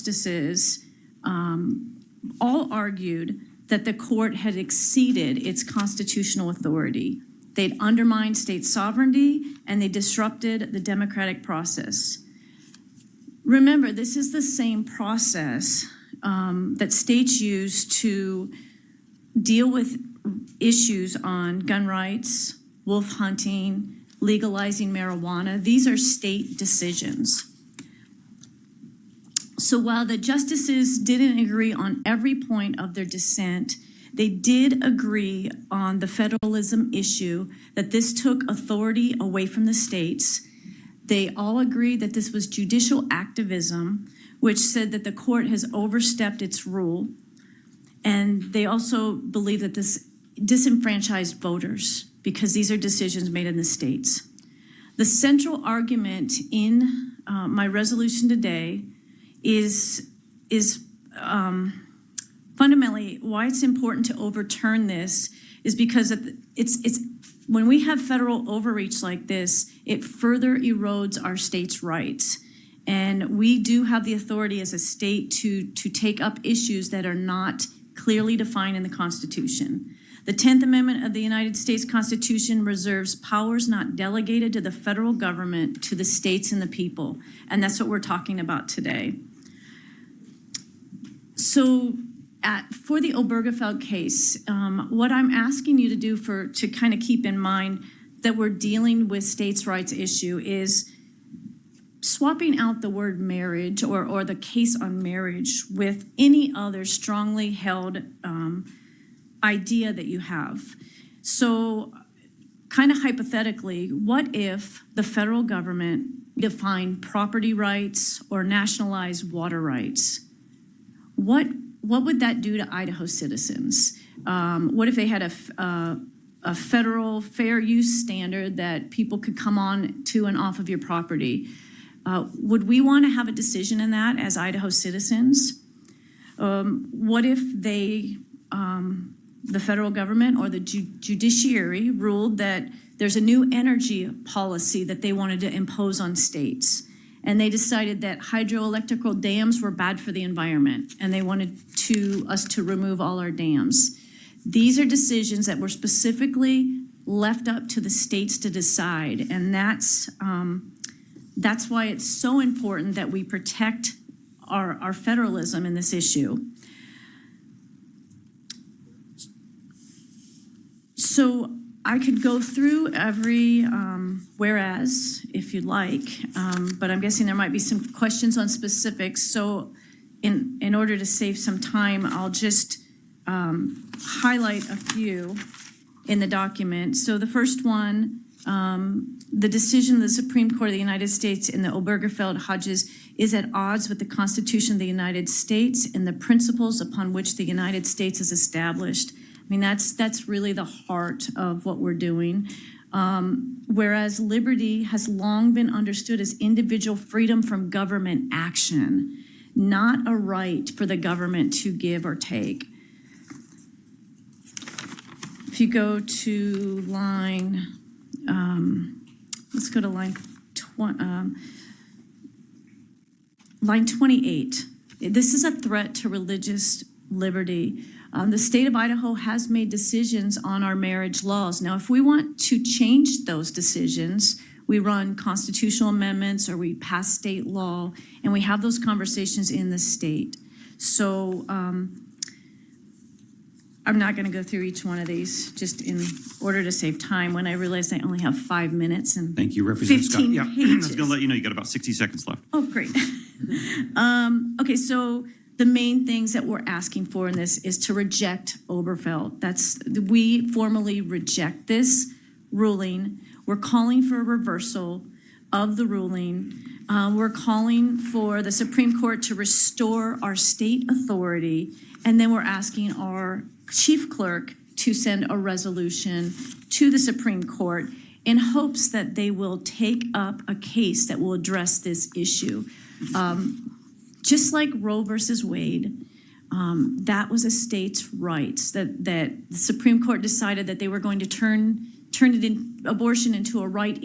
justices all argued that the court had exceeded its constitutional authority. They'd undermined state sovereignty, and they disrupted the democratic process. Remember, this is the same process that states use to deal with issues on gun rights, wolf hunting, legalizing marijuana. These are state decisions. So while the justices didn't agree on every point of their dissent, they did agree on the federalism issue, that this took authority away from the states. They all agreed that this was judicial activism, which said that the court has overstepped its rule. And they also believe that this disenfranchised voters, because these are decisions made in the states. The central argument in my resolution today is fundamentally why it's important to overturn this is because it's when we have federal overreach like this, it further erodes our states' rights. And we do have the authority as a state to take up issues that are not clearly defined in the Constitution. The 10th Amendment of the United States Constitution reserves powers not delegated to the federal government to the states and the people. And that's what we're talking about today. So for the Obergefell case, what I'm asking you to do to kind of keep in mind that we're dealing with states' rights issue is swapping out the word marriage or the case on marriage with any other strongly held idea that you have. So kind of hypothetically, what if the federal government defined property rights or nationalized water rights? What would that do to Idaho citizens? What if they had a federal fair use standard that people could come on to and off of your property? Would we want to have a decision in that as Idaho citizens? What if the federal government or the judiciary ruled that there's a new energy policy that they wanted to impose on states? And they decided that hydroelectrical dams were bad for the environment, and they wanted us to remove all our dams. These are decisions that were specifically left up to the states to decide, and that's why it's so important that we protect our federalism in this issue. So I could go through every whereas, if you'd like, but I'm guessing there might be some questions on specifics. So in order to save some time, I'll just highlight a few in the document. So the first one, the decision of the Supreme Court of the United States in the Obergefell Hodges is at odds with the Constitution of the United States and the principles upon which the United States is established. I mean, that's really the heart of what we're doing. Whereas liberty has long been understood as individual freedom from government action, not a right for the government to give or take. If you go to line, let's go to line 28. This is a threat to religious liberty. The state of Idaho has made decisions on our marriage laws. Now, if we want to change those decisions, we run constitutional amendments or we pass state law, and we have those conversations in the state. So I'm not going to go through each one of these just in order to save time when I realized I only have 5 minutes and thank you, Representative 15 Scott. pages. I was going to let you know you got about 60 seconds left. Oh, great. Okay, so the main things that we're asking for in this is to reject Obergefell. We formally reject this ruling. We're calling for a reversal of the ruling. We're calling for the Supreme Court to restore our state authority. And then we're asking our chief clerk to send a resolution to the Supreme Court in hopes that they will take up a case that will address this issue. Just like Roe versus Wade, that was a state's rights that the Supreme Court decided that they were going to turn abortion into a right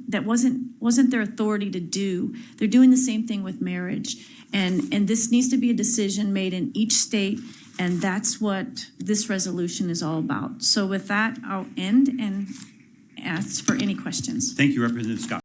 that wasn't their authority to do. They're doing the same thing with marriage. And this needs to be a decision made in each state, and that's what this resolution is all about. So with that, I'll end and ask for any questions. Thank you, Representative Scott.